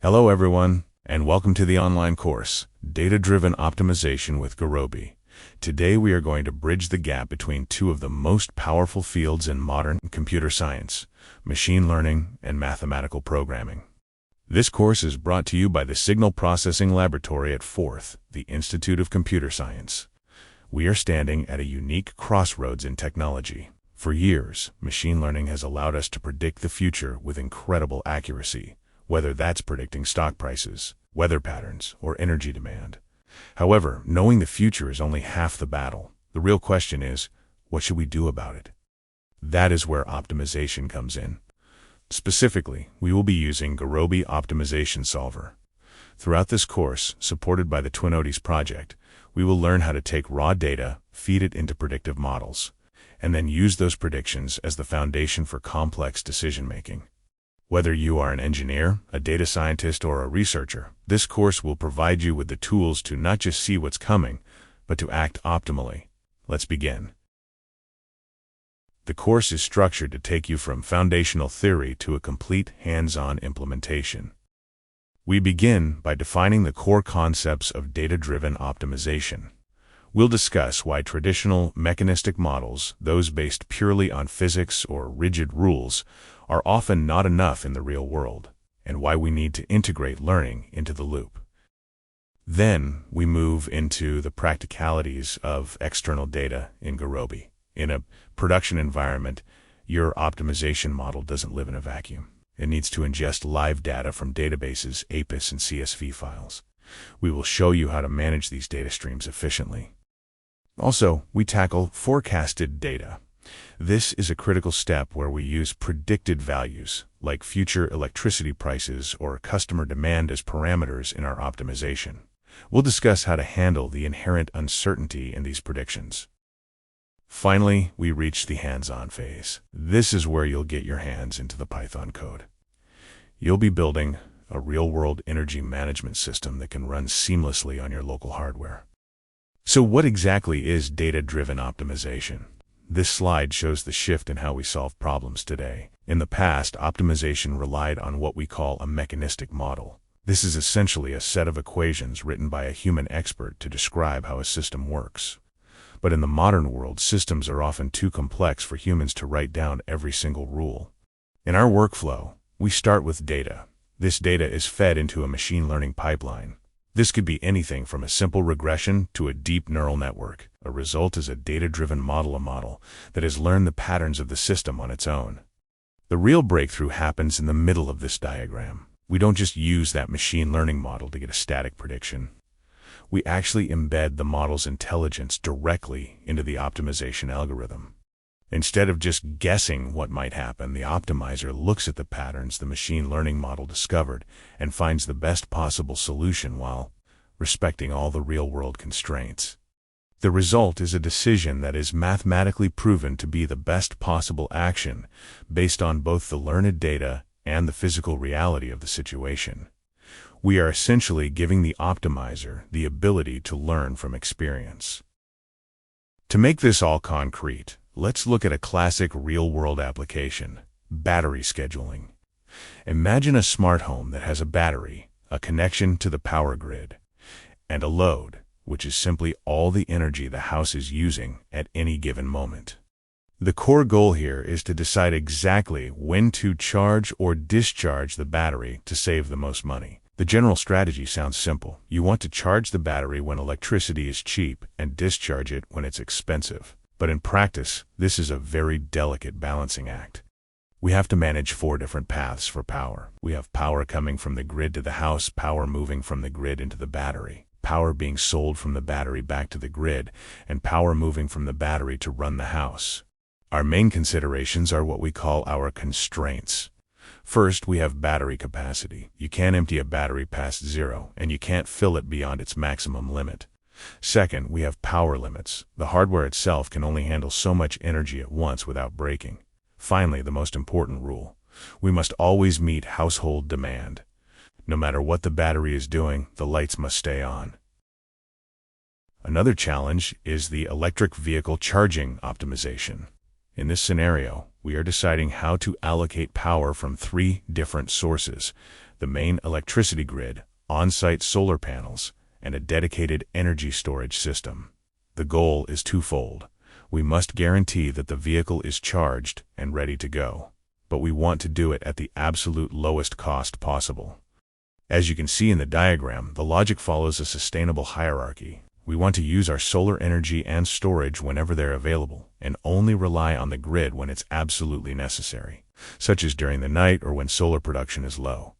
Hello everyone, and welcome to the online course, Data-Driven Optimization with Gurobi. Today we are going to bridge the gap between two of the most powerful fields in modern computer science, machine learning and mathematical programming. This course is brought to you by the Signal Processing Laboratory at spl-forth, the Institute of Computer Science. We are standing at a unique crossroads in technology. For years, machine learning has allowed us to predict the future with incredible accuracy, whether that's predicting stock prices, weather patterns, or energy demand. However, knowing the future is only half the battle. The real question is, what should we do about it? That is where optimization comes in. Specifically, we will be using Gurobi Optimization Solver. Throughout this course, supported by the TwinODIS project, we will learn how to take raw data, feed it into predictive models, and then use those predictions as the foundation for complex decision-making. Whether you are an engineer, a data scientist, or a researcher, this course will provide you with the tools to not just see what's coming, but to act optimally. Let's begin. The course is structured to take you from foundational theory to a complete hands-on implementation. We begin by defining the core concepts of data-driven optimization. We'll discuss why traditional mechanistic models, those based purely on physics or rigid rules, are often not enough in the real world, and why we need to integrate learning into the loop. Then we move into the practicalities of external data in Gurobi. In a production environment, your optimization model doesn't live in a vacuum. It needs to ingest live data from databases, APIS, and CSV files. We will show you how to manage these data streams efficiently. Also, we tackle forecasted data. This is a critical step where we use predicted values, like future electricity prices or customer demand, as parameters in our optimization. We'll discuss how to handle the inherent uncertainty in these predictions. Finally, we reach the hands-on phase. This is where you'll get your hands into the Python code. You'll be building a real-world energy management system that can run seamlessly on your local hardware. So what exactly is data-driven optimization? This slide shows the shift in how we solve problems today. In the past, optimization relied on what we call a mechanistic model. This is essentially a set of equations written by a human expert to describe how a system works. But in the modern world, systems are often too complex for humans to write down every single rule. In our workflow, we start with data. This data is fed into a machine learning pipeline. This could be anything from a simple regression to a deep neural network. A result is a data-driven model, a model that has learned the patterns of the system on its own. The real breakthrough happens in the middle of this diagram. We don't just use that machine learning model to get a static prediction. We actually embed the model's intelligence directly into the optimization algorithm. Instead of just guessing what might happen, the optimizer looks at the patterns the machine learning model discovered and finds the best possible solution while respecting all the real-world constraints. The result is a decision that is mathematically proven to be the best possible action based on both the learned data and the physical reality of the situation. We are essentially giving the optimizer the ability to learn from experience. To make this all concrete, let's look at a classic real-world application, battery scheduling. Imagine a smart home that has a battery, a connection to the power grid, and a load, which is simply all the energy the house is using at any given moment. The core goal here is to decide exactly when to charge or discharge the battery to save the most money. The general strategy sounds simple. You want to charge the battery when electricity is cheap and discharge it when it's expensive. But in practice, this is a very delicate balancing act. We have to manage 4 different paths for power. We have power coming from the grid to the house, power moving from the grid into the battery, power being sold from the battery back to the grid, and power moving from the battery to run the house. Our main considerations are what we call our constraints. First, we have battery capacity. You can't empty a battery past zero, and you can't fill it beyond its maximum limit. Second, we have power limits. The hardware itself can only handle so much energy at once without breaking. Finally, the most important rule. We must always meet household demand. No matter what the battery is doing, the lights must stay on. Another challenge is the electric vehicle charging optimization. In this scenario, we are deciding how to allocate power from 3 different sources: the main electricity grid, on-site solar panels, and a dedicated energy storage system. The goal is twofold. We must guarantee that the vehicle is charged and ready to go, but we want to do it at the absolute lowest cost possible. As you can see in the diagram, the logic follows a sustainable hierarchy. We want to use our solar energy and storage whenever they're available, and only rely on the grid when it's absolutely necessary, such as during the night or when solar production is low.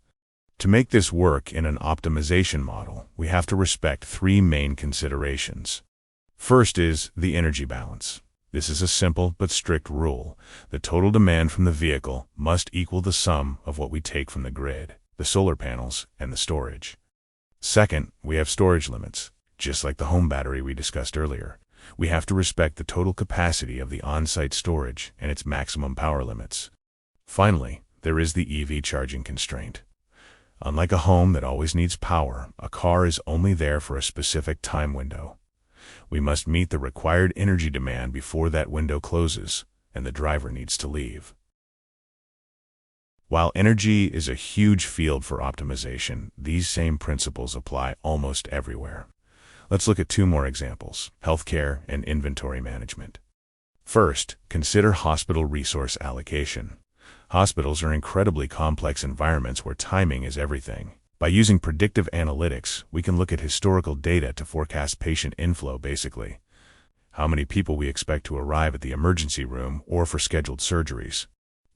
To make this work in an optimization model, we have to respect three main considerations. First is the energy balance. This is a simple but strict rule. The total demand from the vehicle must equal the sum of what we take from the grid, the solar panels, and the storage. Second, we have storage limits. Just like the home battery we discussed earlier, we have to respect the total capacity of the on-site storage and its maximum power limits. Finally, there is the EV charging constraint. Unlike a home that always needs power, a car is only there for a specific time window. We must meet the required energy demand before that window closes, and the driver needs to leave. While energy is a huge field for optimization, these same principles apply almost everywhere. Let's look at two more examples: healthcare and inventory management. First, consider hospital resource allocation. Hospitals are incredibly complex environments where timing is everything. By using predictive analytics, we can look at historical data to forecast patient inflow, basically how many people we expect to arrive at the emergency room or for scheduled surgeries.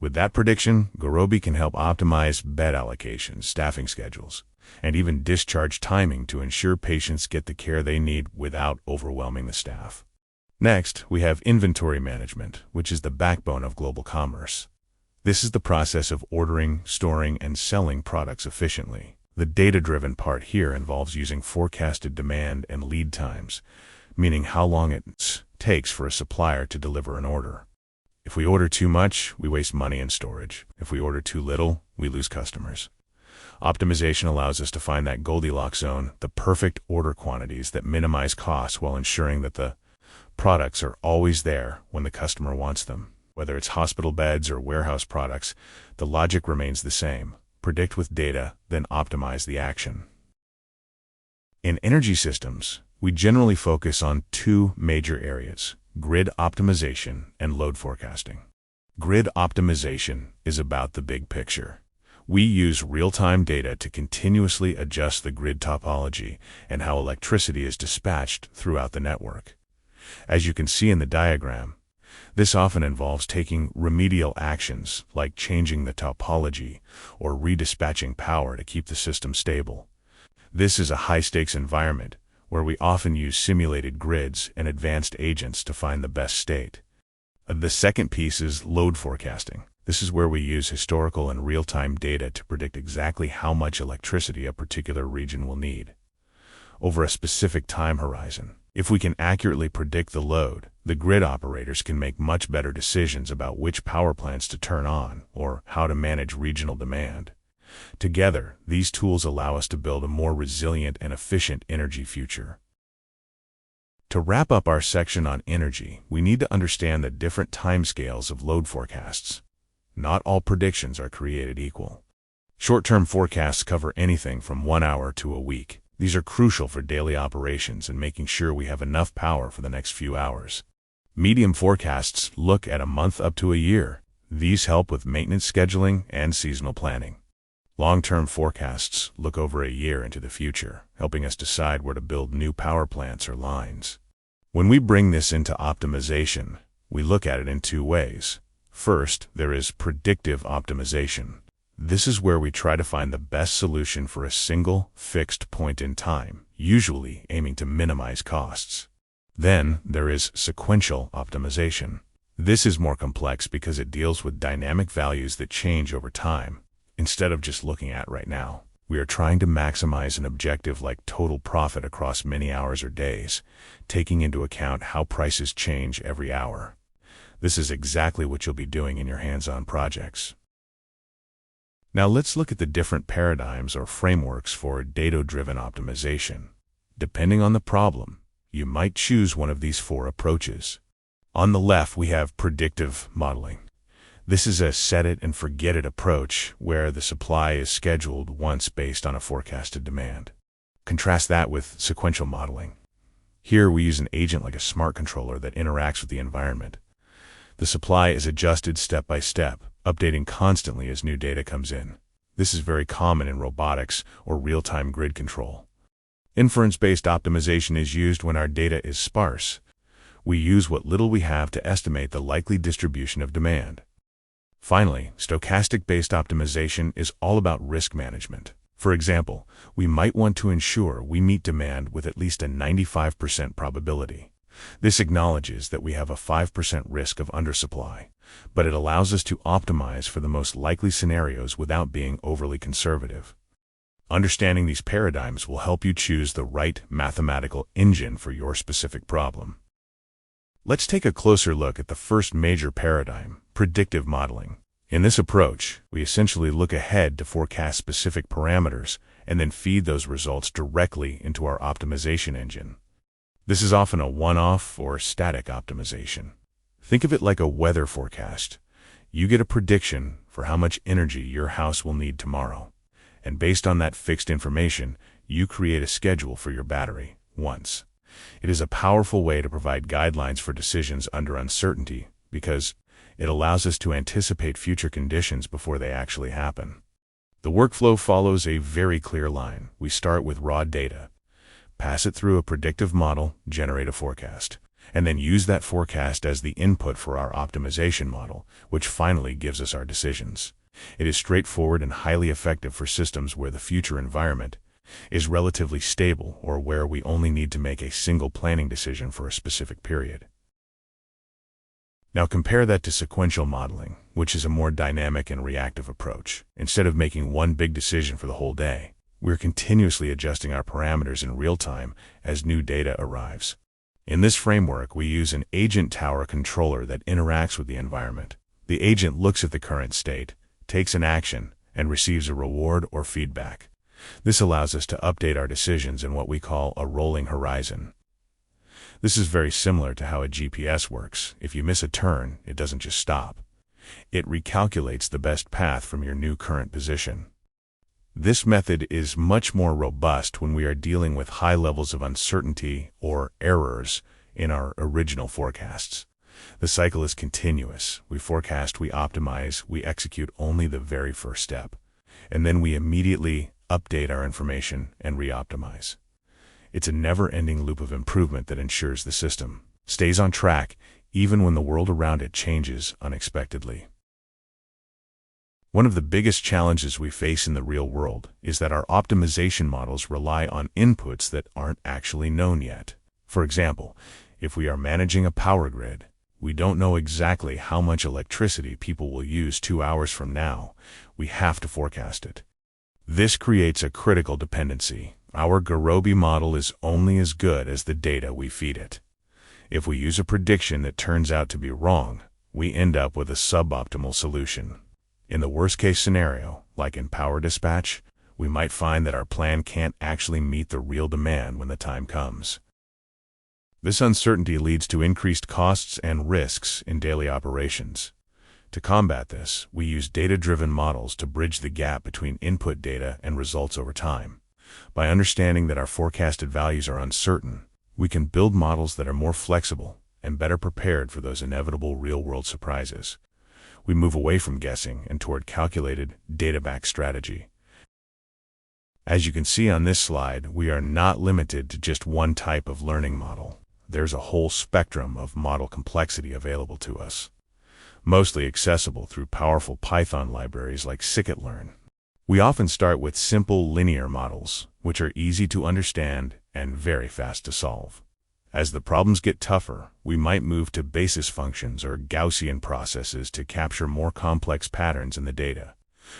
With that prediction, Gurobi can help optimize bed allocations, staffing schedules, and even discharge timing to ensure patients get the care they need without overwhelming the staff. Next, we have inventory management, which is the backbone of global commerce. This is the process of ordering, storing, and selling products efficiently. The data-driven part here involves using forecasted demand and lead times, meaning how long it takes for a supplier to deliver an order. If we order too much, we waste money in storage. If we order too little, we lose customers. Optimization allows us to find that Goldilocks zone, the perfect order quantities that minimize costs while ensuring that the products are always there when the customer wants them. Whether it's hospital beds or warehouse products, the logic remains the same. Predict with data, then optimize the action. In energy systems, we generally focus on two major areas: grid optimization and load forecasting. Grid optimization is about the big picture. We use real-time data to continuously adjust the grid topology and how electricity is dispatched throughout the network. As you can see in the diagram, this often involves taking remedial actions like changing the topology or redispatching power to keep the system stable. This is a high-stakes environment where we often use simulated grids and advanced agents to find the best state. The second piece is load forecasting. This is where we use historical and real-time data to predict exactly how much electricity a particular region will need over a specific time horizon. If we can accurately predict the load, the grid operators can make much better decisions about which power plants to turn on or how to manage regional demand. Together, these tools allow us to build a more resilient and efficient energy future. To wrap up our section on energy, we need to understand the different timescales of load forecasts. Not all predictions are created equal. Short-term forecasts cover anything from 1 hour to a week. These are crucial for daily operations and making sure we have enough power for the next few hours. Medium forecasts look at a month up to a year. These help with maintenance scheduling and seasonal planning. Long-term forecasts look over a year into the future, helping us decide where to build new power plants or lines. When we bring this into optimization, we look at it in two ways. First, there is predictive optimization. This is where we try to find the best solution for a single, fixed point in time, usually aiming to minimize costs. Then, there is sequential optimization. This is more complex because it deals with dynamic values that change over time. Instead of just looking at right now, we are trying to maximize an objective like total profit across many hours or days, taking into account how prices change every hour. This is exactly what you'll be doing in your hands-on projects. Now let's look at the different paradigms or frameworks for data-driven optimization. Depending on the problem, you might choose one of these four approaches. On the left, we have predictive modeling. This is a set-it-and-forget-it approach where the supply is scheduled once based on a forecasted demand. Contrast that with sequential modeling. Here we use an agent like a smart controller that interacts with the environment. The supply is adjusted step by step, updating constantly as new data comes in. This is very common in robotics or real-time grid control. Inference-based optimization is used when our data is sparse. We use what little we have to estimate the likely distribution of demand. Finally, stochastic-based optimization is all about risk management. For example, we might want to ensure we meet demand with at least a 95% probability. This acknowledges that we have a 5% risk of undersupply, but it allows us to optimize for the most likely scenarios without being overly conservative. Understanding these paradigms will help you choose the right mathematical engine for your specific problem. Let's take a closer look at the first major paradigm, predictive modeling. In this approach, we essentially look ahead to forecast specific parameters and then feed those results directly into our optimization engine. This is often a one-off or static optimization. Think of it like a weather forecast. You get a prediction for how much energy your house will need tomorrow, and based on that fixed information, you create a schedule for your battery once. It is a powerful way to provide guidelines for decisions under uncertainty because it allows us to anticipate future conditions before they actually happen. The workflow follows a very clear line. We start with raw data, pass it through a predictive model, generate a forecast, and then use that forecast as the input for our optimization model, which finally gives us our decisions. It is straightforward and highly effective for systems where the future environment is relatively stable or where we only need to make a single planning decision for a specific period. Now compare that to sequential modeling, which is a more dynamic and reactive approach. Instead of making one big decision for the whole day, we're continuously adjusting our parameters in real time as new data arrives. In this framework, we use an agent tower controller that interacts with the environment. The agent looks at the current state, takes an action, and receives a reward or feedback. This allows us to update our decisions in what we call a rolling horizon. This is very similar to how a GPS works. If you miss a turn, it doesn't just stop. It recalculates the best path from your new current position. This method is much more robust when we are dealing with high levels of uncertainty or errors in our original forecasts. The cycle is continuous. We forecast, we optimize, we execute only the very first step, and then we immediately update our information and re-optimize. It's a never-ending loop of improvement that ensures the system stays on track even when the world around it changes unexpectedly. One of the biggest challenges we face in the real world is that our optimization models rely on inputs that aren't actually known yet. For example, if we are managing a power grid, we don't know exactly how much electricity people will use 2 hours from now. We have to forecast it. This creates a critical dependency. Our Gurobi model is only as good as the data we feed it. If we use a prediction that turns out to be wrong, we end up with a suboptimal solution. In the worst-case scenario, like in power dispatch, we might find that our plan can't actually meet the real demand when the time comes. This uncertainty leads to increased costs and risks in daily operations. To combat this, we use data-driven models to bridge the gap between input data and results over time. By understanding that our forecasted values are uncertain, we can build models that are more flexible and better prepared for those inevitable real-world surprises. We move away from guessing and toward calculated, data-backed strategy. As you can see on this slide, we are not limited to just one type of learning model. There's a whole spectrum of model complexity available to us, mostly accessible through powerful Python libraries like scikit-learn. We often start with simple linear models, which are easy to understand and very fast to solve. As the problems get tougher, we might move to basis functions or Gaussian processes to capture more complex patterns in the data.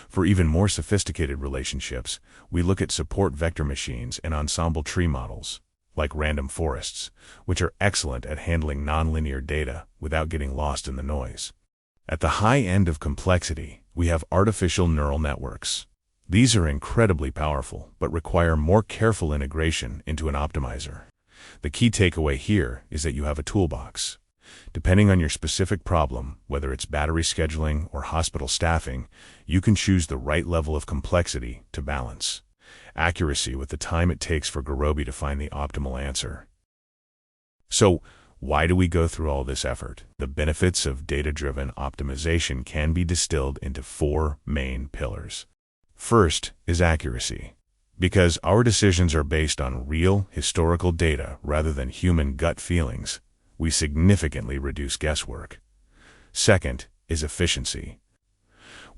For even more sophisticated relationships, we look at support vector machines and ensemble tree models, like random forests, which are excellent at handling nonlinear data without getting lost in the noise. At the high end of complexity, we have artificial neural networks. These are incredibly powerful, but require more careful integration into an optimizer. The key takeaway here is that you have a toolbox. Depending on your specific problem, whether it's battery scheduling or hospital staffing, you can choose the right level of complexity to balance accuracy with the time it takes for Gurobi to find the optimal answer. So, why do we go through all this effort? The benefits of data-driven optimization can be distilled into 4 main pillars. First is accuracy. Because our decisions are based on real, historical data rather than human gut feelings, we significantly reduce guesswork. Second is efficiency.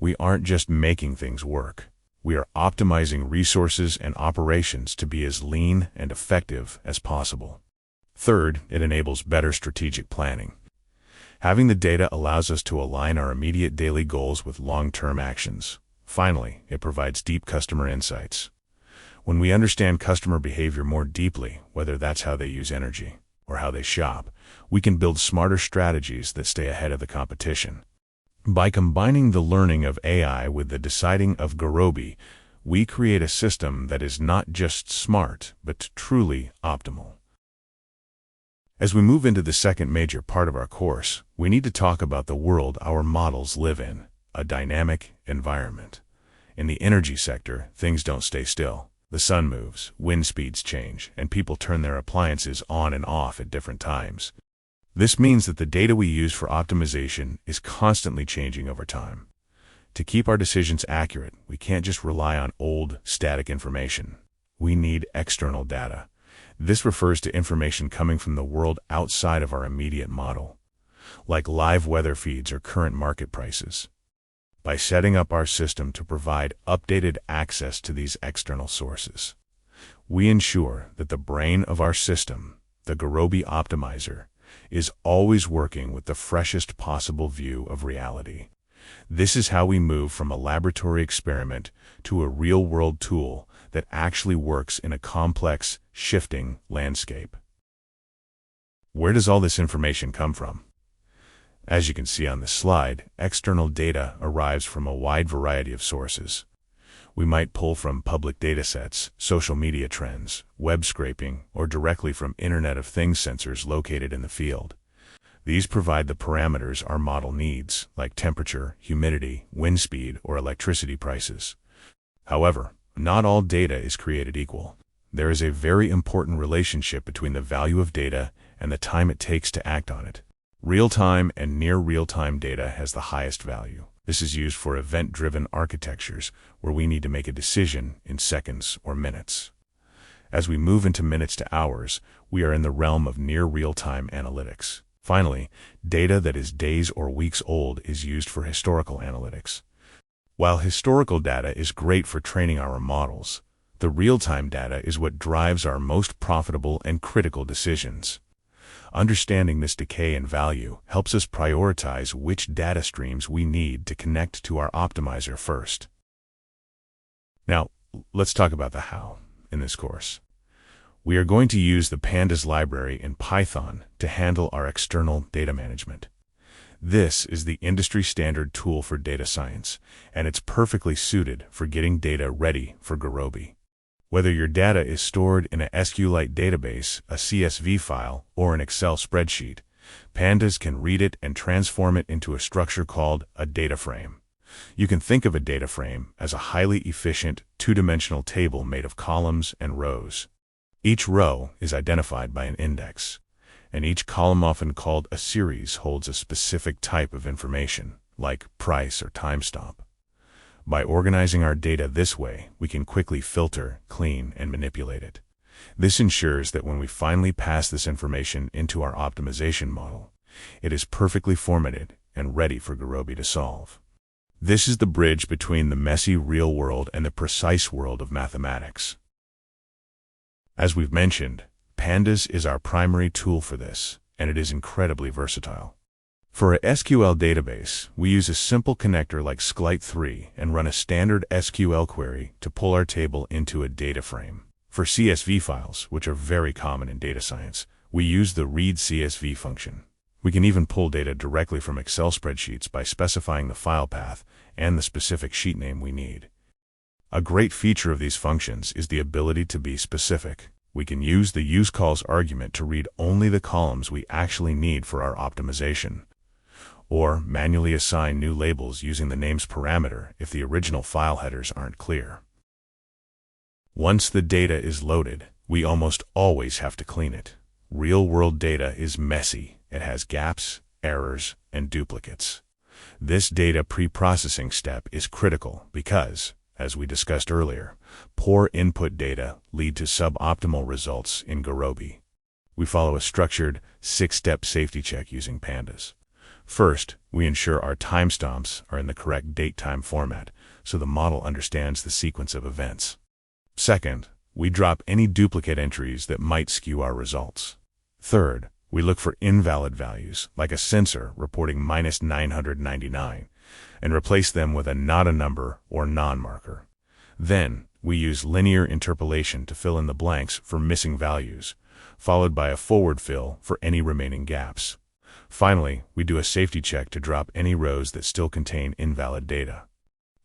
We aren't just making things work. We are optimizing resources and operations to be as lean and effective as possible. Third, it enables better strategic planning. Having the data allows us to align our immediate daily goals with long-term actions. Finally, it provides deep customer insights. When we understand customer behavior more deeply, whether that's how they use energy or how they shop, we can build smarter strategies that stay ahead of the competition. By combining the learning of AI with the deciding of Gurobi, we create a system that is not just smart, but truly optimal. As we move into the second major part of our course, we need to talk about the world our models live in, a dynamic environment. In the energy sector, things don't stay still. The sun moves, wind speeds change, and people turn their appliances on and off at different times. This means that the data we use for optimization is constantly changing over time. To keep our decisions accurate, we can't just rely on old, static information. We need external data. This refers to information coming from the world outside of our immediate model, like live weather feeds or current market prices. By setting up our system to provide updated access to these external sources, we ensure that the brain of our system, the Gurobi optimizer, is always working with the freshest possible view of reality. This is how we move from a laboratory experiment to a real-world tool that actually works in a complex, shifting landscape. Where does all this information come from? As you can see on this slide, external data arrives from a wide variety of sources. We might pull from public datasets, social media trends, web scraping, or directly from Internet of Things sensors located in the field. These provide the parameters our model needs, like temperature, humidity, wind speed, or electricity prices. However, not all data is created equal. There is a very important relationship between the value of data and the time it takes to act on it. Real-time and near-real-time data has the highest value. This is used for event-driven architectures where we need to make a decision in seconds or minutes. As we move into minutes to hours, we are in the realm of near-real-time analytics. Finally, data that is days or weeks old is used for historical analytics. While historical data is great for training our models, the real-time data is what drives our most profitable and critical decisions. Understanding this decay in value helps us prioritize which data streams we need to connect to our optimizer first. Now, let's talk about the how in this course. We are going to use the Pandas library in Python to handle our external data management. This is the industry standard tool for data science, and it's perfectly suited for getting data ready for Gurobi. Whether your data is stored in a SQLite database, a CSV file, or an Excel spreadsheet, Pandas can read it and transform it into a structure called a data frame. You can think of a data frame as a highly efficient, two-dimensional table made of columns and rows. Each row is identified by an index, and each column, often called a series, holds a specific type of information, like price or time stamp. By organizing our data this way, we can quickly filter, clean, and manipulate it. This ensures that when we finally pass this information into our optimization model, it is perfectly formatted and ready for Gurobi to solve. This is the bridge between the messy real world and the precise world of mathematics. As we've mentioned, Pandas is our primary tool for this, and it is incredibly versatile. For a SQL database, we use a simple connector like SQLite3 and run a standard SQL query to pull our table into a data frame. For CSV files, which are very common in data science, we use the read CSV function. We can even pull data directly from Excel spreadsheets by specifying the file path and the specific sheet name we need. A great feature of these functions is the ability to be specific. We can use the useCalls argument to read only the columns we actually need for our optimization, or manually assign new labels using the names parameter if the original file headers aren't clear. Once the data is loaded, we almost always have to clean it. Real-world data is messy. It has gaps, errors, and duplicates. This data pre-processing step is critical because, as we discussed earlier, poor input data lead to suboptimal results in Gurobi. We follow a structured, 6-step safety check using pandas. First, we ensure our timestamps are in the correct date-time format, so the model understands the sequence of events. Second, we drop any duplicate entries that might skew our results. Third, we look for invalid values, like a sensor reporting -999, and replace them with a not a number or non-marker. Then, we use linear interpolation to fill in the blanks for missing values, followed by a forward fill for any remaining gaps. Finally, we do a safety check to drop any rows that still contain invalid data.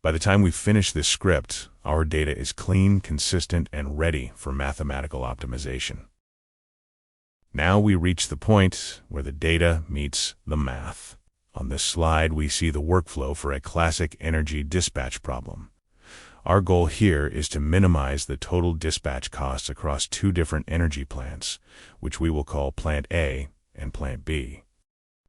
By the time we finish this script, our data is clean, consistent, and ready for mathematical optimization. Now we reach the point where the data meets the math. On this slide, we see the workflow for a classic energy dispatch problem. Our goal here is to minimize the total dispatch costs across two different energy plants, which we will call Plant A and Plant B.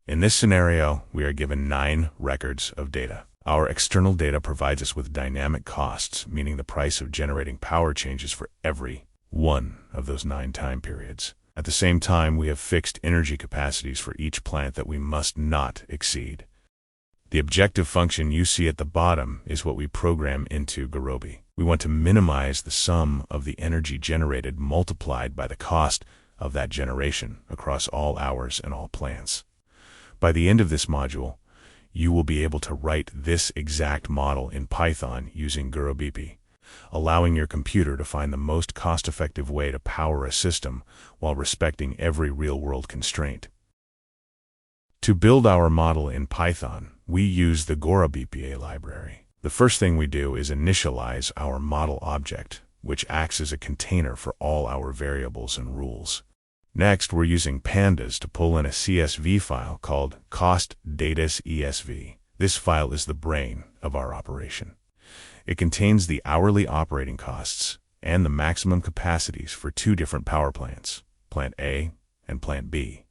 In this scenario, we are given 9 records of data. Our external data provides us with dynamic costs, meaning the price of generating power changes for every one of those 9 time periods. At the same time, we have fixed energy capacities for each plant that we must not exceed. The objective function you see at the bottom is what we program into Gurobi. We want to minimize the sum of the energy generated multiplied by the cost of that generation across all hours and all plants. By the end of this module, you will be able to write this exact model in Python using Gurobi, allowing your computer to find the most cost-effective way to power a system while respecting every real-world constraint. To build our model in Python, we use the Gurobi library. The first thing we do is initialize our model object, which acts as a container for all our variables and rules. Next, we're using pandas to pull in a CSV file called cost_data_esv. This file is the brain of our operation. It contains the hourly operating costs and the maximum capacities for 2 different power plants, Plant A and Plant B.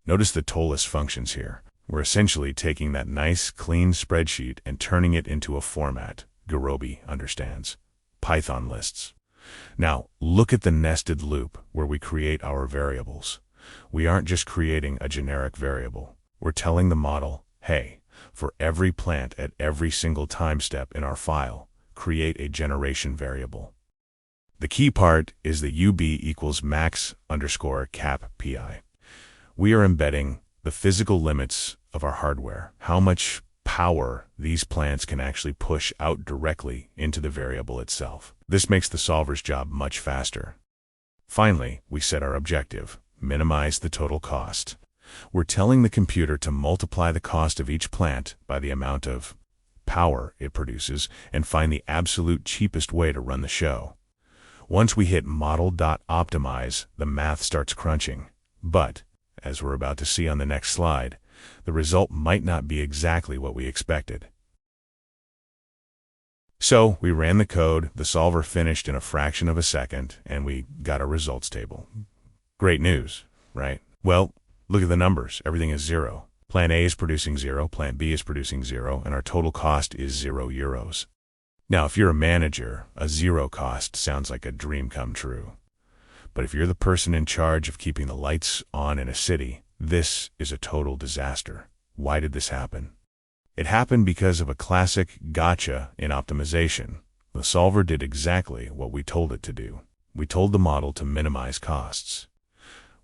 Notice the tollless functions here. We're essentially taking that nice, clean spreadsheet and turning it into a format Gurobi understands: Python lists. Now, look at the nested loop where we create our variables. We aren't just creating a generic variable. We're telling the model, hey, for every plant at every single time step in our file, create a generation variable. The key part is the UB equals max_cap pi. We are embedding the physical limits of our hardware, how much power these plants can actually push out directly into the variable itself. This makes the solver's job much faster. Finally, we set our objective: minimize the total cost. We're telling the computer to multiply the cost of each plant by the amount of power it produces and find the absolute cheapest way to run the show. Once we hit model.optimize, the math starts crunching. But, as we're about to see on the next slide, the result might not be exactly what we expected. So, we ran the code, the solver finished in a fraction of a second, and we got a results table. Great news, right? Well, look at the numbers. Everything is 0. Plant A is producing 0, Plant B is producing 0, and our total cost is €0. Now, if you're a manager, a 0 cost sounds like a dream come true. But if you're the person in charge of keeping the lights on in a city, this is a total disaster. Why did this happen? It happened because of a classic gotcha in optimization. The solver did exactly what we told it to do. We told the model to minimize costs.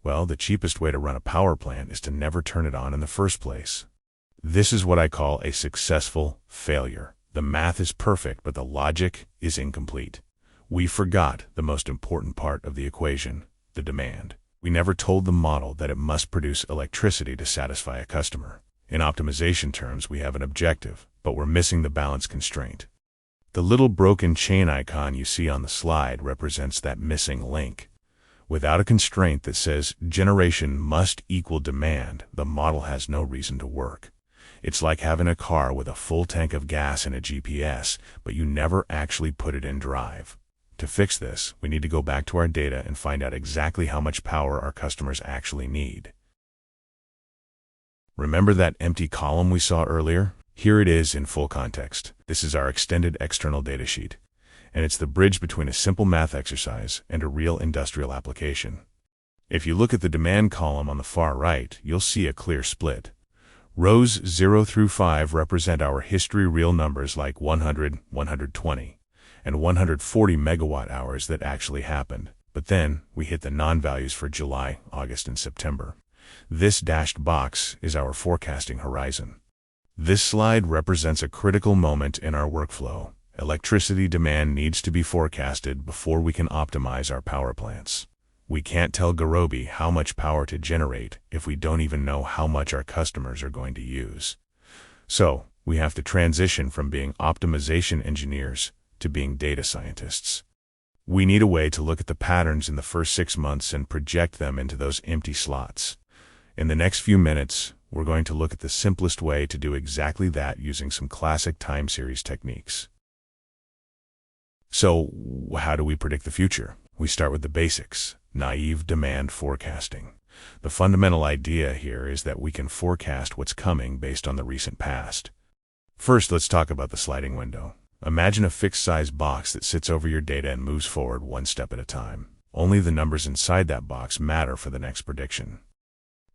Well, the cheapest way to run a power plant is to never turn it on in the first place. This is what I call a successful failure. The math is perfect, but the logic is incomplete. We forgot the most important part of the equation, the demand. We never told the model that it must produce electricity to satisfy a customer. In optimization terms, we have an objective, but we're missing the balance constraint. The little broken chain icon you see on the slide represents that missing link. Without a constraint that says generation must equal demand, the model has no reason to work. It's like having a car with a full tank of gas and a GPS, but you never actually put it in drive. To fix this, we need to go back to our data and find out exactly how much power our customers actually need. Remember that empty column we saw earlier? Here it is in full context. This is our extended external data sheet, and it's the bridge between a simple math exercise and a real industrial application. If you look at the demand column on the far right, you'll see a clear split. Rows 0 through 5 represent our history real numbers like 100, 120, and 140 megawatt hours that actually happened. But then we hit the non-values for July, August, and September. This dashed box is our forecasting horizon. This slide represents a critical moment in our workflow. Electricity demand needs to be forecasted before we can optimize our power plants. We can't tell Gurobi how much power to generate if we don't even know how much our customers are going to use. So, we have to transition from being optimization engineers to being data scientists. We need a way to look at the patterns in the first 6 months and project them into those empty slots. In the next few minutes, we're going to look at the simplest way to do exactly that using some classic time series techniques. So, how do we predict the future? We start with the basics, naive demand forecasting. The fundamental idea here is that we can forecast what's coming based on the recent past. First, let's talk about the sliding window. Imagine a fixed-size box that sits over your data and moves forward one step at a time. Only the numbers inside that box matter for the next prediction.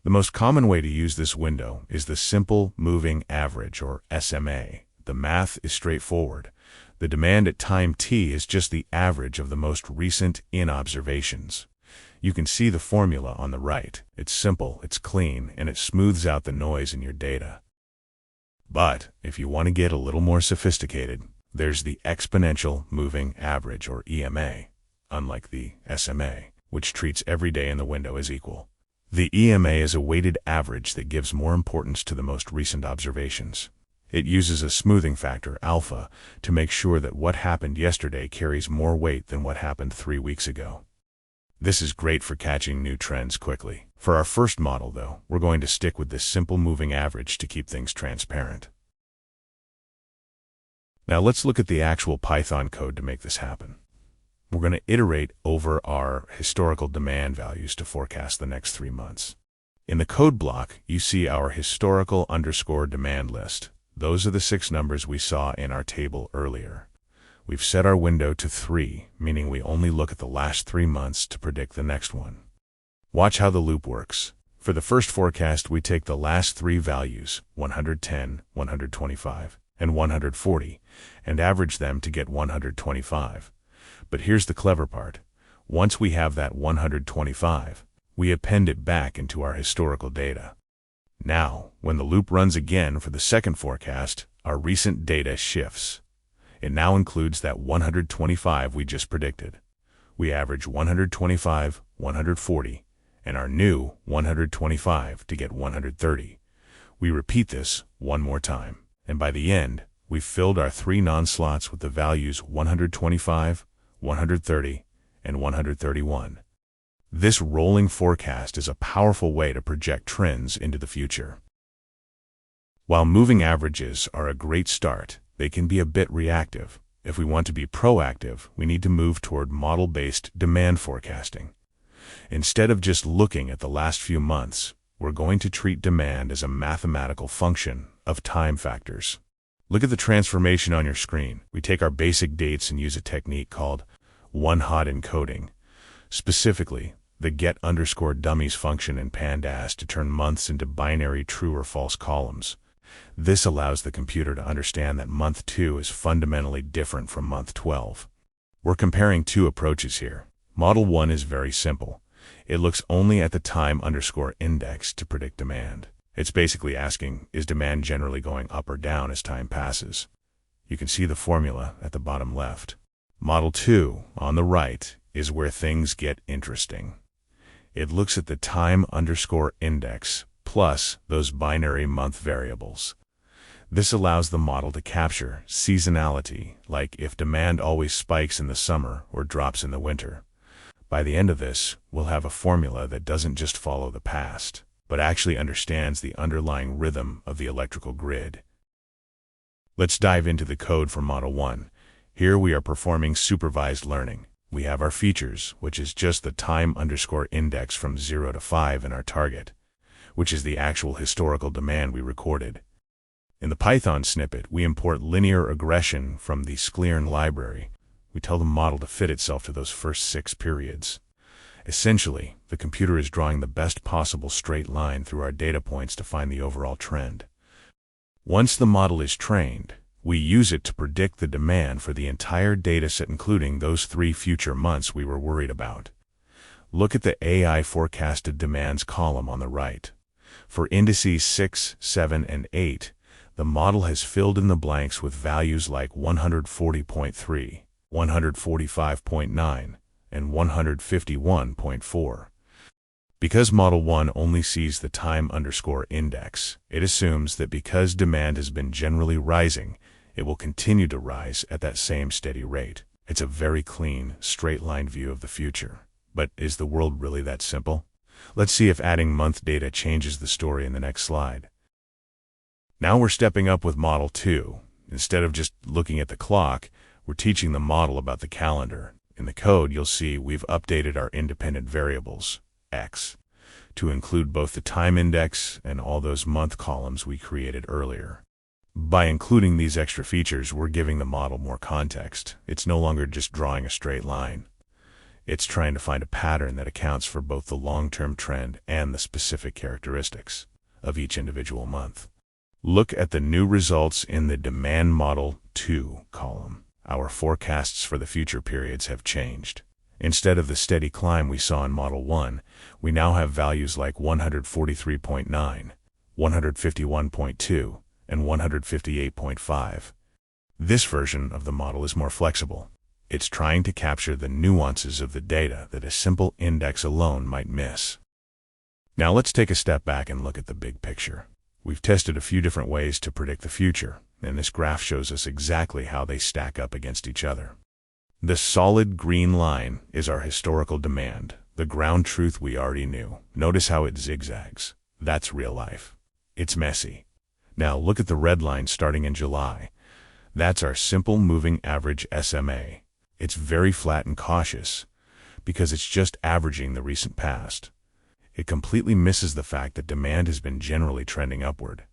The most common way to use this window is the simple moving average, or SMA. The math is straightforward. The demand at time t is just the average of the most recent observations. You can see the formula on the right. It's simple, it's clean, and it smooths out the noise in your data. But if you want to get a little more sophisticated, there's the exponential moving average, or EMA, unlike the SMA, which treats every day in the window as equal. The EMA is a weighted average that gives more importance to the most recent observations. It uses a smoothing factor, alpha, to make sure that what happened yesterday carries more weight than what happened 3 weeks ago. This is great for catching new trends quickly. For our first model, though, we're going to stick with this simple moving average to keep things transparent. Now let's look at the actual Python code to make this happen. We're going to iterate over our historical demand values to forecast the next 3 months. In the code block, you see our historical _ demand list. Those are the 6 numbers we saw in our table earlier. We've set our window to 3, meaning we only look at the last 3 months to predict the next one. Watch how the loop works. For the first forecast, we take the last 3 values, 110, 125, and 140, and average them to get 125. But here's the clever part. Once we have that 125, we append it back into our historical data. Now, when the loop runs again for the second forecast, our recent data shifts. It now includes that 125 we just predicted. We average 125, 140, and our new 125 to get 130. We repeat this one more time, and by the end, we've filled our 3 non-slots with the values 125, 130, and 131. This rolling forecast is a powerful way to project trends into the future. While moving averages are a great start, they can be a bit reactive. If we want to be proactive, we need to move toward model-based demand forecasting. Instead of just looking at the last few months, we're going to treat demand as a mathematical function of time factors. Look at the transformation on your screen. We take our basic dates and use a technique called one-hot encoding. Specifically, the get_dummies function in pandas to turn months into binary true or false columns. This allows the computer to understand that month 2 is fundamentally different from month 12. We're comparing 2 approaches here. Model 1 is very simple. It looks only at the time_index to predict demand. It's basically asking, is demand generally going up or down as time passes? You can see the formula at the bottom left. Model 2, on the right, is where things get interesting. It looks at the time_index plus those binary month variables. This allows the model to capture seasonality, like if demand always spikes in the summer or drops in the winter. By the end of this, we'll have a formula that doesn't just follow the past, but actually understands the underlying rhythm of the electrical grid. Let's dive into the code for Model 1. Here we are performing supervised learning. We have our features, which is just the time_index from 0 to 5 in our target, which is the actual historical demand we recorded. In the Python snippet, we import linear regression from the sclearn library. We tell the model to fit itself to those first 6 periods. Essentially, the computer is drawing the best possible straight line through our data points to find the overall trend. Once the model is trained, we use it to predict the demand for the entire dataset, including those 3 future months we were worried about. Look at the AI forecasted demands column on the right. For indices 6, 7, and 8, the model has filled in the blanks with values like 140.3, 145.9, and 151.4. Because Model 1 only sees the time_index, it assumes that because demand has been generally rising, it will continue to rise at that same steady rate. It's a very clean, straight-line view of the future. But is the world really that simple? Let's see if adding month data changes the story in the next slide. Now we're stepping up with Model 2. Instead of just looking at the clock, we're teaching the model about the calendar. In the code, you'll see we've updated our independent variables, x, to include both the time index and all those month columns we created earlier. By including these extra features, we're giving the model more context. It's no longer just drawing a straight line. It's trying to find a pattern that accounts for both the long-term trend and the specific characteristics of each individual month. Look at the new results in the Demand Model 2 column. Our forecasts for the future periods have changed. Instead of the steady climb we saw in Model 1, we now have values like 143.9, 151.2, and 158.5. This version of the model is more flexible. It's trying to capture the nuances of the data that a simple index alone might miss. Now let's take a step back and look at the big picture. We've tested a few different ways to predict the future, and this graph shows us exactly how they stack up against each other. The solid green line is our historical demand, the ground truth we already knew. Notice how it zigzags. That's real life. It's messy. Now look at the red line starting in July. That's our simple moving average SMA. It's very flat and cautious because it's just averaging the recent past. It completely misses the fact that demand has been generally trending upward.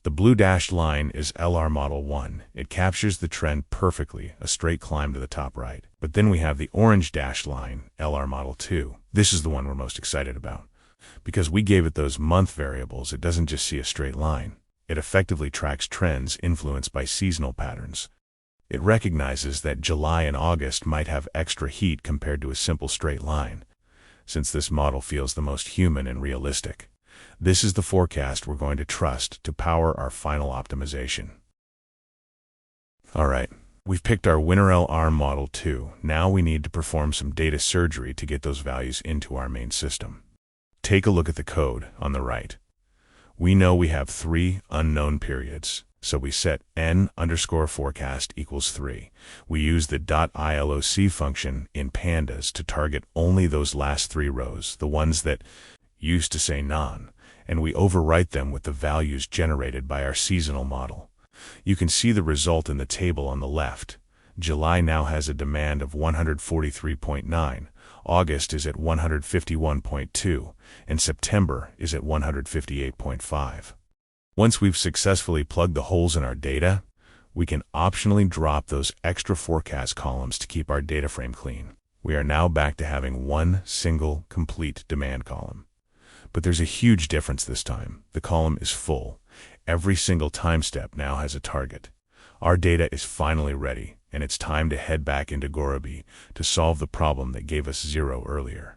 The blue dashed line is LR Model 1. It captures the trend perfectly, a straight climb to the top right. But then we have the orange dashed line, LR Model 2. This is the one we're most excited about. Because we gave it those month variables, it doesn't just see a straight line. It effectively tracks trends influenced by seasonal patterns. It recognizes that July and August might have extra heat compared to a simple straight line, since this model feels the most human and realistic. This is the forecast we're going to trust to power our final optimization. Alright, we've picked our winner LR Model 2. Now we need to perform some data surgery to get those values into our main system. Take a look at the code on the right. We know we have 3 unknown periods, so we set n_forecast equals 3. We use the .iloc function in pandas to target only those last 3 rows, the ones that used to say none, and we overwrite them with the values generated by our seasonal model. You can see the result in the table on the left. July now has a demand of 143.9, August is at 151.2, and September is at 158.5. Once we've successfully plugged the holes in our data, we can optionally drop those extra forecast columns to keep our data frame clean. We are now back to having one single complete demand column. But there's a huge difference this time. The column is full. Every single time step now has a target. Our data is finally ready, and it's time to head back into Gurobi to solve the problem that gave us 0 earlier.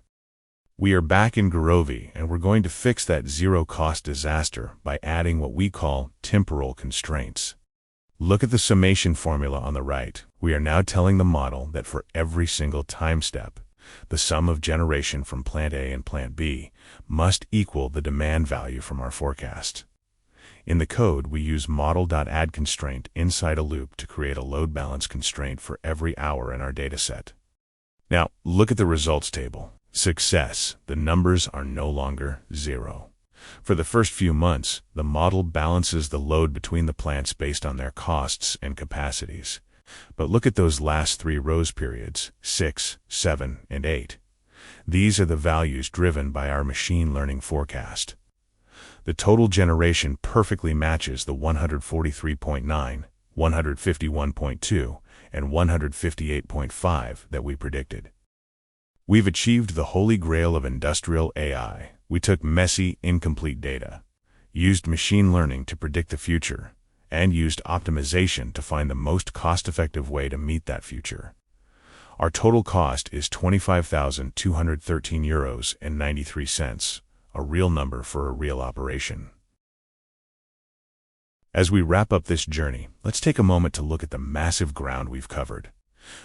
We are back in Gurobi, and we're going to fix that zero-cost disaster by adding what we call temporal constraints. Look at the summation formula on the right. We are now telling the model that for every single time step, the sum of generation from plant A and plant B must equal the demand value from our forecast. In the code, we use model.addConstraint inside a loop to create a load balance constraint for every hour in our dataset. Now, look at the results table. Success. The numbers are no longer 0. For the first few months, the model balances the load between the plants based on their costs and capacities. But look at those last 3 rows periods, 6, 7, and 8. These are the values driven by our machine learning forecast. The total generation perfectly matches the 143.9, 151.2, and 158.5 that we predicted. We've achieved the holy grail of industrial AI. We took messy, incomplete data, used machine learning to predict the future, and used optimization to find the most cost-effective way to meet that future. Our total cost is €25,213.93, a real number for a real operation. As we wrap up this journey, let's take a moment to look at the massive ground we've covered.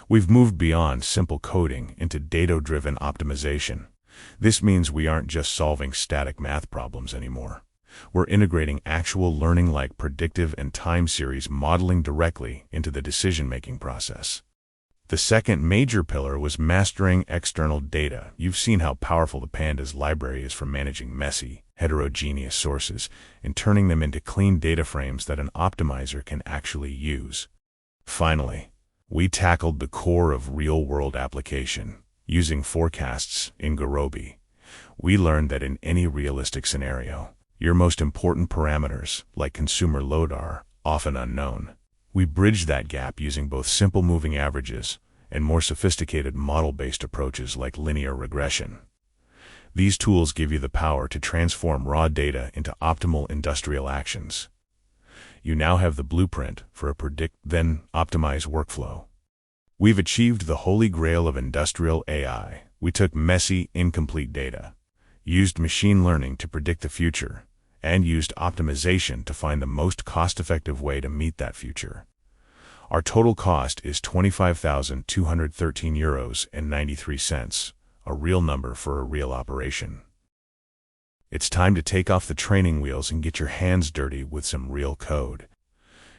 We've moved beyond simple coding into data-driven optimization. This means we aren't just solving static math problems anymore. We're integrating actual learning like predictive and time series modeling directly into the decision-making process. The second major pillar was mastering external data. You've seen how powerful the Pandas library is for managing messy, heterogeneous sources and turning them into clean data frames that an optimizer can actually use. Finally, we tackled the core of real-world application, using forecasts in Gurobi. We learned that in any realistic scenario, your most important parameters, like consumer load, are often unknown. We bridged that gap using both simple moving averages and more sophisticated model-based approaches like linear regression. These tools give you the power to transform raw data into optimal industrial actions. You now have the blueprint for a predict, then optimize workflow. We've achieved the holy grail of industrial AI. We took messy, incomplete data, used machine learning to predict the future, and used optimization to find the most cost-effective way to meet that future. Our total cost is €25,213.93, a real number for a real operation. It's time to take off the training wheels and get your hands dirty with some real code.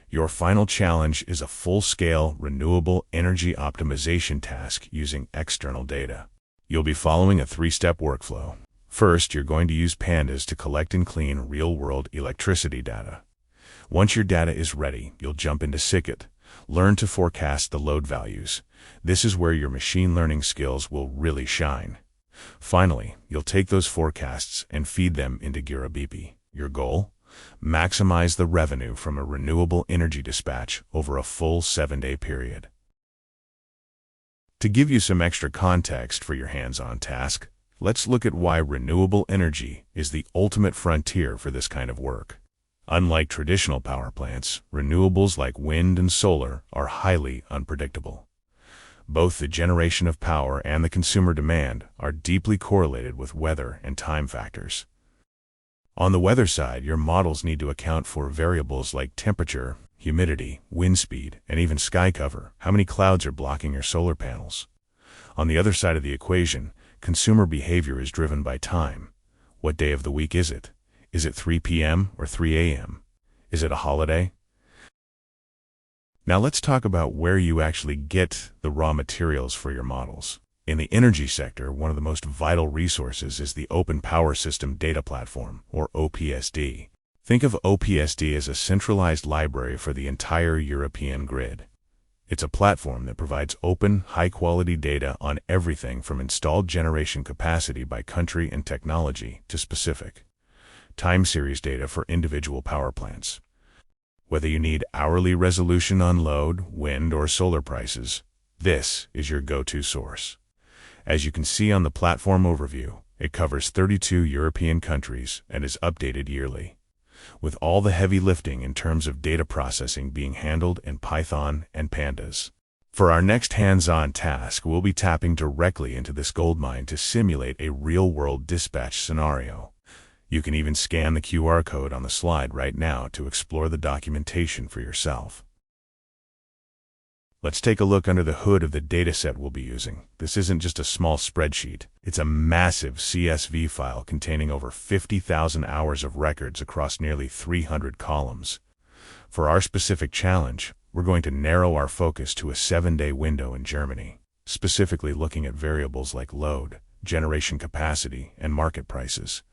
Your final challenge is a full-scale, renewable energy optimization task using external data. You'll be following a 3-step workflow. First, you're going to use Pandas to collect and clean real-world electricity data. Once your data is ready, you'll jump into Scikit. Learn to forecast the load values. This is where your machine learning skills will really shine. Finally, you'll take those forecasts and feed them into Gurobi. Your goal? Maximize the revenue from a renewable energy dispatch over a full 7-day period. To give you some extra context for your hands-on task, let's look at why renewable energy is the ultimate frontier for this kind of work. Unlike traditional power plants, renewables like wind and solar are highly unpredictable. Both the generation of power and the consumer demand are deeply correlated with weather and time factors. On the weather side, your models need to account for variables like temperature, humidity, wind speed, and even sky cover. How many clouds are blocking your solar panels? On the other side of the equation, consumer behavior is driven by time. What day of the week is it? Is it 3 p.m. or 3 a.m.? Is it a holiday? Now let's talk about where you actually get the raw materials for your models. In the energy sector, one of the most vital resources is the Open Power System Data Platform, or OPSD. Think of OPSD as a centralized library for the entire European grid. It's a platform that provides open, high-quality data on everything from installed generation capacity by country and technology to specific time series data for individual power plants. Whether you need hourly resolution on load, wind, or solar prices, this is your go-to source. As you can see on the platform overview, it covers 32 European countries and is updated yearly, with all the heavy lifting in terms of data processing being handled in Python and Pandas. For our next hands-on task, we'll be tapping directly into this goldmine to simulate a real-world dispatch scenario. You can even scan the QR code on the slide right now to explore the documentation for yourself. Let's take a look under the hood of the dataset we'll be using. This isn't just a small spreadsheet. It's a massive CSV file containing over 50,000 hours of records across nearly 300 columns. For our specific challenge, we're going to narrow our focus to a 7-day window in Germany. specifically looking at variables like load, generation capacity, and market prices.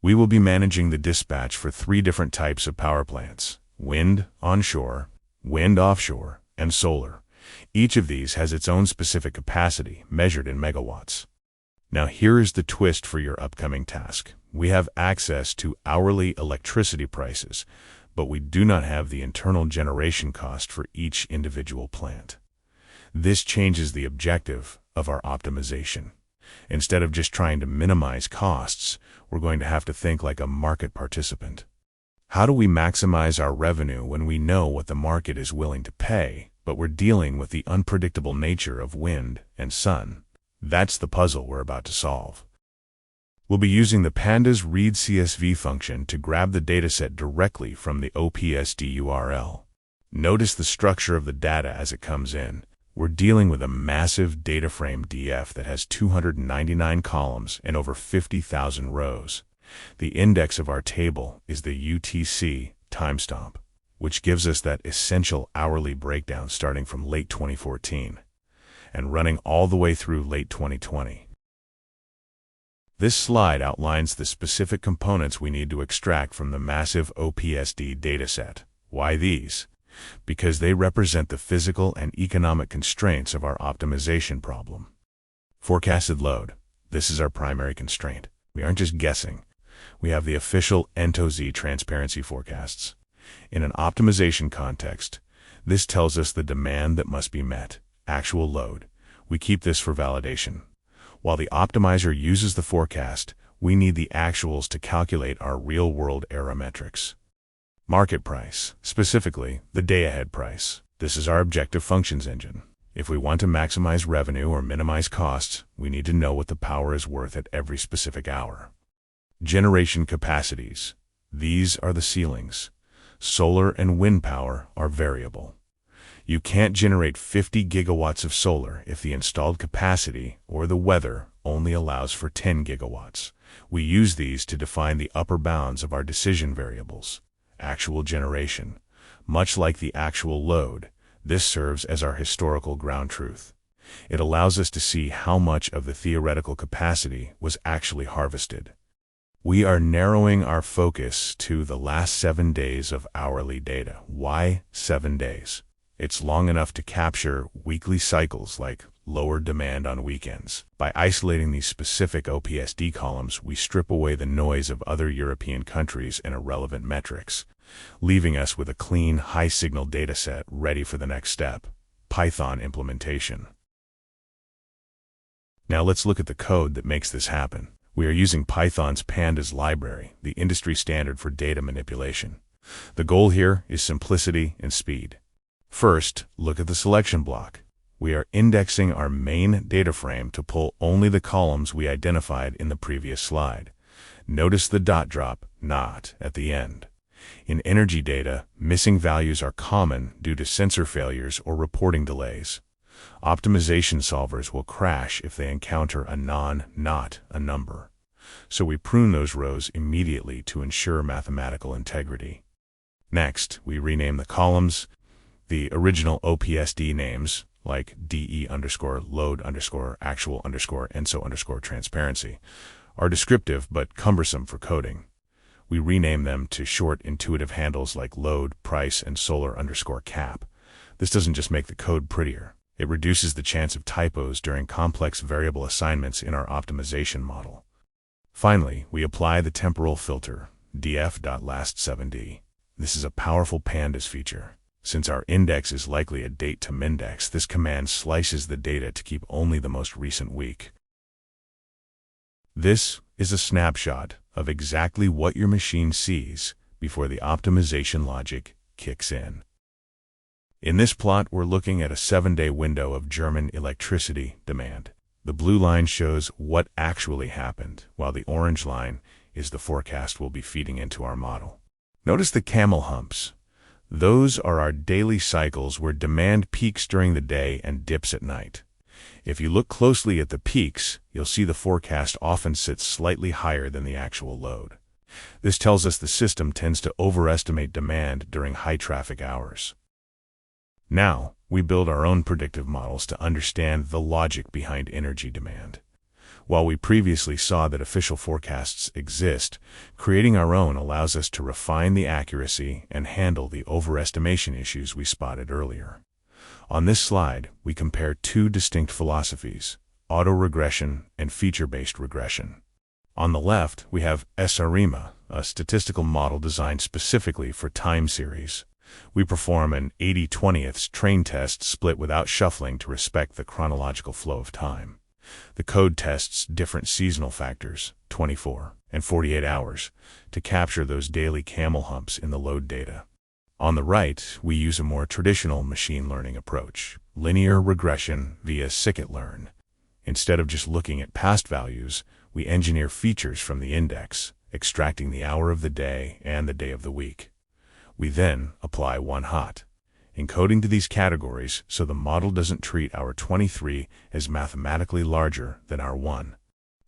We will be managing the dispatch for 3 different types of power plants: wind onshore, wind offshore, and solar. Each of these has its own specific capacity, measured in megawatts. Now here is the twist for your upcoming task. We have access to hourly electricity prices, but we do not have the internal generation cost for each individual plant. This changes the objective of our optimization. Instead of just trying to minimize costs, we're going to have to think like a market participant. How do we maximize our revenue when we know what the market is willing to pay, but we're dealing with the unpredictable nature of wind and sun? That's the puzzle we're about to solve. We'll be using the Pandas read CSV function to grab the dataset directly from the OPSD URL. Notice the structure of the data as it comes in. We're dealing with a massive data frame DF that has 299 columns and over 50,000 rows. The index of our table is the UTC timestamp, which gives us that essential hourly breakdown starting from late 2014 and running all the way through late 2020. This slide outlines the specific components we need to extract from the massive OPSD dataset. Why these? Because they represent the physical and economic constraints of our optimization problem. Forecasted load. This is our primary constraint. We aren't just guessing. We have the official N/Z transparency forecasts. In an optimization context, this tells us the demand that must be met, actual load. We keep this for validation. While the optimizer uses the forecast, we need the actuals to calculate our real-world error metrics. Market price, specifically the day-ahead price. This is our objective functions engine. If we want to maximize revenue or minimize costs, we need to know what the power is worth at every specific hour. Generation capacities. These are the ceilings. Solar and wind power are variable. You can't generate 50 gigawatts of solar if the installed capacity or the weather only allows for 10 gigawatts. We use these to define the upper bounds of our decision variables. Actual generation. Much like the actual load, this serves as our historical ground truth. It allows us to see how much of the theoretical capacity was actually harvested. We are narrowing our focus to the last 7 days of hourly data. Why 7 days? It's long enough to capture weekly cycles like lower demand on weekends. By isolating these specific OPSD columns, we strip away the noise of other European countries and irrelevant metrics, leaving us with a clean, high-signal dataset ready for the next step: Python implementation. Now let's look at the code that makes this happen. We are using Python's Pandas library, the industry standard for data manipulation. The goal here is simplicity and speed. First, look at the selection block. We are indexing our main data frame to pull only the columns we identified in the previous slide. Notice the dot drop, not at the end. In energy data, missing values are common due to sensor failures or reporting delays. Optimization solvers will crash if they encounter a not a number. So we prune those rows immediately to ensure mathematical integrity. Next, we rename the columns. The original OPSD names, like DE_load_actual_ENSO_transparency, are descriptive but cumbersome for coding. We rename them to short, intuitive handles like load, price, and solar_cap. This doesn't just make the code prettier. It reduces the chance of typos during complex variable assignments in our optimization model. Finally, we apply the temporal filter, df.last7d. This is a powerful Pandas feature. Since our index is likely a date-to-mindex, this command slices the data to keep only the most recent week. This is a snapshot of exactly what your machine sees before the optimization logic kicks in. In this plot, we're looking at a 7-day window of German electricity demand. The blue line shows what actually happened, while the orange line is the forecast we'll be feeding into our model. Notice the camel humps. Those are our daily cycles where demand peaks during the day and dips at night. If you look closely at the peaks, you'll see the forecast often sits slightly higher than the actual load. This tells us the system tends to overestimate demand during high traffic hours. Now, we build our own predictive models to understand the logic behind energy demand. While we previously saw that official forecasts exist, creating our own allows us to refine the accuracy and handle the overestimation issues we spotted earlier. On this slide, we compare two distinct philosophies: autoregression and feature-based regression. On the left, we have SREMA, a statistical model designed specifically for time series. We perform an 80/20ths train test split without shuffling to respect the chronological flow of time. The code tests different seasonal factors, 24 and 48 hours, to capture those daily camel humps in the load data. On the right, we use a more traditional machine learning approach, linear regression via scikit-learn. Instead of just looking at past values, we engineer features from the index, extracting the hour of the day and the day of the week. We then apply one-hot encoding to these categories so the model doesn't treat our 23 as mathematically larger than our 1.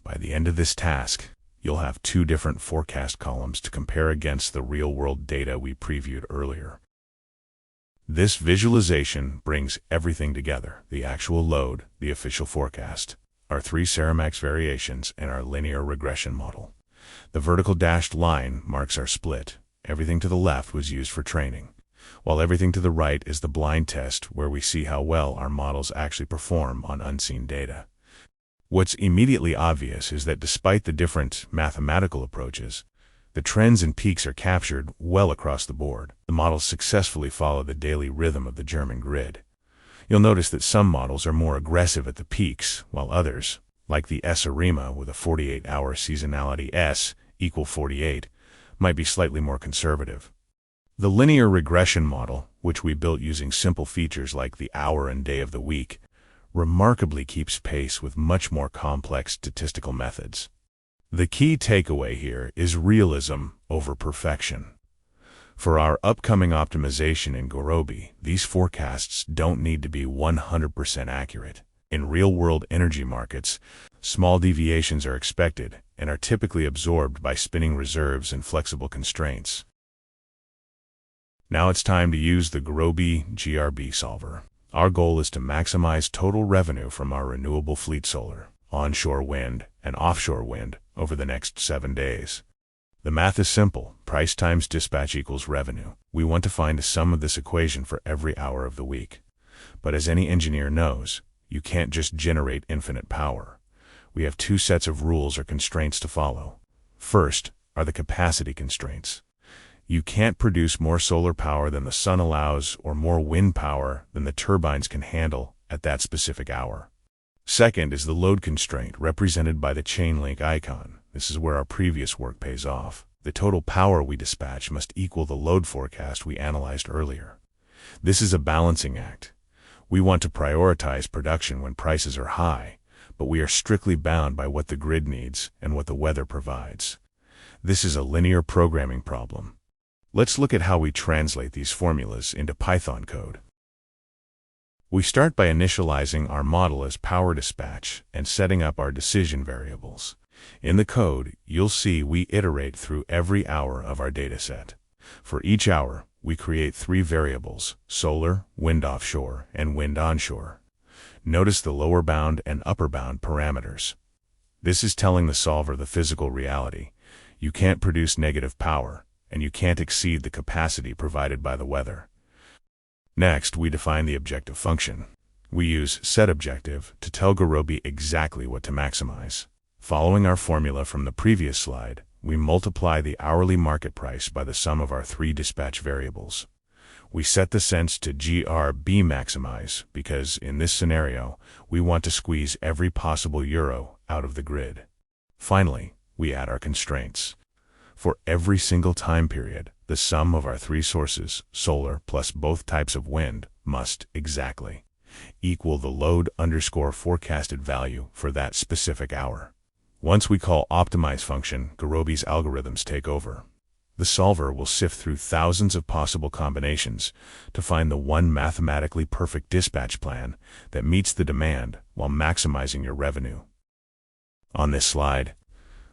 By the end of this task, you'll have two different forecast columns to compare against the real-world data we previewed earlier. This visualization brings everything together: the actual load, the official forecast, our three Ceramax variations, and our linear regression model. The vertical dashed line marks our split. Everything to the left was used for training, while everything to the right is the blind test where we see how well our models actually perform on unseen data. What's immediately obvious is that despite the different mathematical approaches, the trends and peaks are captured well across the board. The models successfully follow the daily rhythm of the German grid. You'll notice that some models are more aggressive at the peaks, while others, like the SREMA with a 48-hour seasonality S equal 48, might be slightly more conservative. The linear regression model, which we built using simple features like the hour and day of the week, remarkably keeps pace with much more complex statistical methods. The key takeaway here is realism over perfection. For our upcoming optimization in Gurobi, these forecasts don't need to be 100% accurate. In real-world energy markets, small deviations are expected and are typically absorbed by spinning reserves and flexible constraints. Now it's time to use the Gurobi GRB solver. Our goal is to maximize total revenue from our renewable fleet solar, onshore wind, and offshore wind over the next 7 days. The math is simple: price times dispatch equals revenue. We want to find the sum of this equation for every hour of the week. But as any engineer knows, you can't just generate infinite power. We have two sets of rules or constraints to follow. First are the capacity constraints. You can't produce more solar power than the sun allows or more wind power than the turbines can handle at that specific hour. Second is the load constraint, represented by the chain link icon. This is where our previous work pays off. The total power we dispatch must equal the load forecast we analyzed earlier. This is a balancing act. We want to prioritize production when prices are high, but we are strictly bound by what the grid needs and what the weather provides. This is a linear programming problem. Let's look at how we translate these formulas into Python code. We start by initializing our model as power dispatch and setting up our decision variables. In the code, you'll see we iterate through every hour of our dataset. For each hour, we create 3 variables: solar, wind offshore, and wind onshore. Notice the lower bound and upper bound parameters. This is telling the solver the physical reality. You can't produce negative power, and you can't exceed the capacity provided by the weather. Next, we define the objective function. We use setObjective to tell Gurobi exactly what to maximize. Following our formula from the previous slide, we multiply the hourly market price by the sum of our 3 dispatch variables. We set the sense to GRB maximize because, in this scenario, we want to squeeze every possible euro out of the grid. Finally, we add our constraints. For every single time period, the sum of our 3 sources, solar plus both types of wind, must exactly equal the load underscore forecasted value for that specific hour. Once we call optimize function, Gurobi's algorithms take over. The solver will sift through thousands of possible combinations to find the one mathematically perfect dispatch plan that meets the demand while maximizing your revenue. On this slide,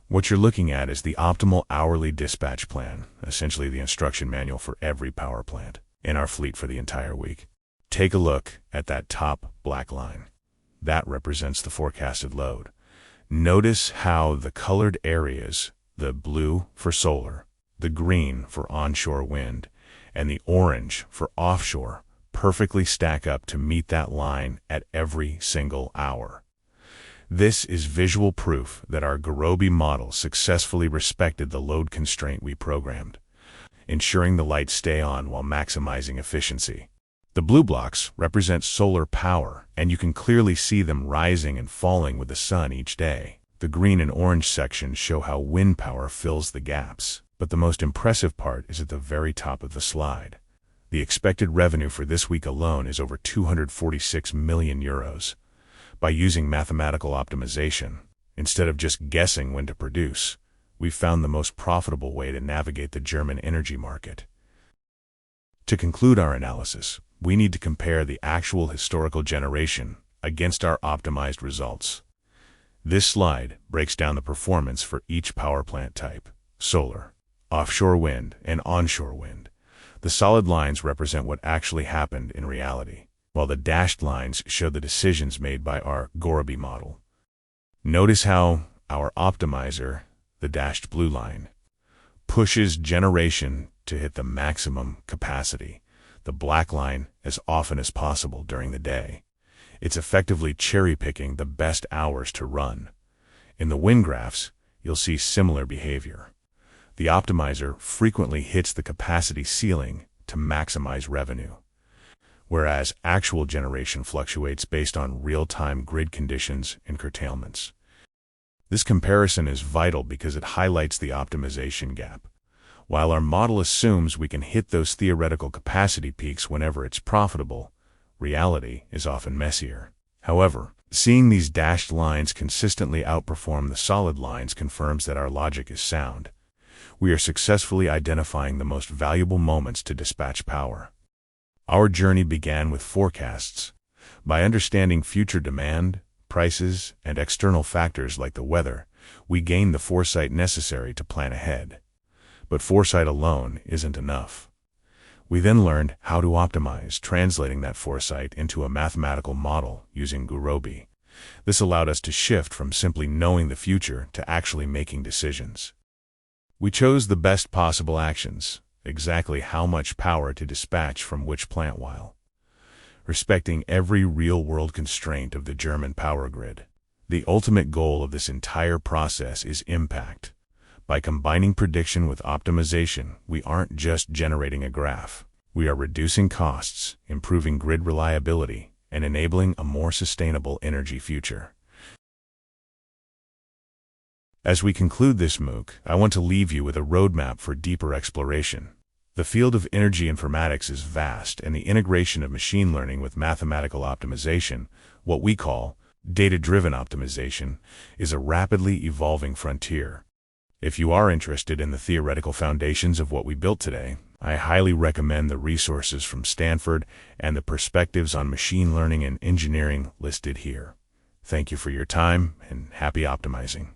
what you're looking at is the optimal hourly dispatch plan, essentially the instruction manual for every power plant in our fleet for the entire week. Take a look at that top black line. That represents the forecasted load. Notice how the colored areas, the blue for solar, the green for onshore wind, and the orange for offshore, perfectly stack up to meet that line at every single hour. This is visual proof that our Gurobi model successfully respected the load constraint we programmed, ensuring the lights stay on while maximizing efficiency. The blue blocks represent solar power, and you can clearly see them rising and falling with the sun each day. The green and orange sections show how wind power fills the gaps. But the most impressive part is at the very top of the slide. The expected revenue for this week alone is over 246 million euros. By using mathematical optimization, instead of just guessing when to produce, we've found the most profitable way to navigate the German energy market. To conclude our analysis, we need to compare the actual historical generation against our optimized results. This slide breaks down the performance for each power plant type: solar, offshore wind, and onshore wind. The solid lines represent what actually happened in reality, while the dashed lines show the decisions made by our Gurobi model. Notice how our optimizer, the dashed blue line, pushes generation to hit the maximum capacity, the black line, as often as possible during the day. It's effectively cherry-picking the best hours to run. In the wind graphs, you'll see similar behavior. The optimizer frequently hits the capacity ceiling to maximize revenue, whereas actual generation fluctuates based on real-time grid conditions and curtailments. This comparison is vital because it highlights the optimization gap. While our model assumes we can hit those theoretical capacity peaks whenever it's profitable, reality is often messier. However, seeing these dashed lines consistently outperform the solid lines confirms that our logic is sound. We are successfully identifying the most valuable moments to dispatch power. Our journey began with forecasts. By understanding future demand, prices, and external factors like the weather, we gained the foresight necessary to plan ahead. But foresight alone isn't enough. We then learned how to optimize, translating that foresight into a mathematical model using Gurobi. This allowed us to shift from simply knowing the future to actually making decisions. We chose the best possible actions, exactly how much power to dispatch from which plant while respecting every real-world constraint of the German power grid. The ultimate goal of this entire process is impact. By combining prediction with optimization, we aren't just generating a graph. We are reducing costs, improving grid reliability, and enabling a more sustainable energy future. As we conclude this MOOC, I want to leave you with a roadmap for deeper exploration. The field of energy informatics is vast, and the integration of machine learning with mathematical optimization, what we call data-driven optimization, is a rapidly evolving frontier. If you are interested in the theoretical foundations of what we built today, I highly recommend the resources from Stanford and the perspectives on machine learning and engineering listed here. Thank you for your time, and happy optimizing.